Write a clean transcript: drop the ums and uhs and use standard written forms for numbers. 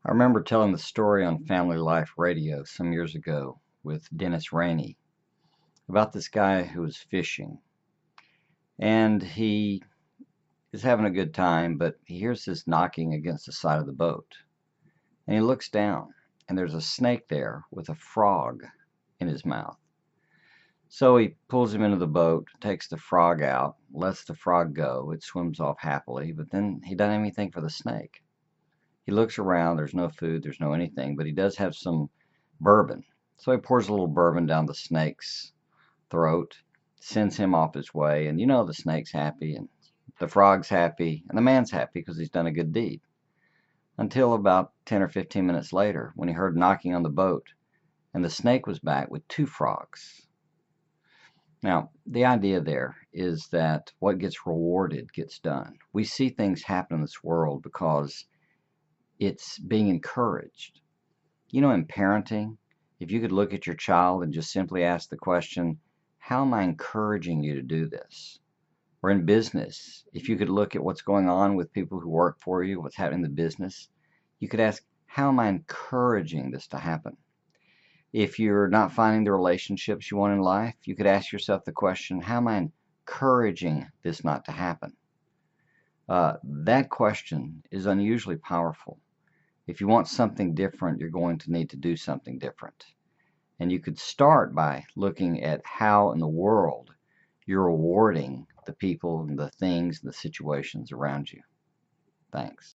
I remember telling the story on Family Life Radio some years ago with Dennis Rainey about this guy who was fishing. And he is having a good time, but he hears this knocking against the side of the boat. And he looks down, and there's a snake there with a frog in his mouth. So he pulls him into the boat, takes the frog out, lets the frog go. It swims off happily, but then he doesn't have anything for the snake. He looks around, there's no food, there's no anything, but he does have some bourbon. So he pours a little bourbon down the snake's throat, sends him off his way, and the snake's happy, and the frog's happy, and the man's happy because he's done a good deed. Until about 10 or 15 minutes later, when he heard knocking on the boat, and the snake was back with two frogs. Now, the idea there is that what gets rewarded gets done. We see things happen in this world because it's being encouraged. In parenting, if you could look at your child and just simply ask the question, how am I encouraging you to do this? Or in business, if you could look at what's going on with people who work for you, what's happening in the business, you could ask, how am I encouraging this to happen? If you're not finding the relationships you want in life, you could ask yourself the question, how am I encouraging this not to happen? That question is unusually powerful. If you want something different, you're going to need to do something different. And you could start by looking at how in the world you're rewarding the people and the things and the situations around you. Thanks.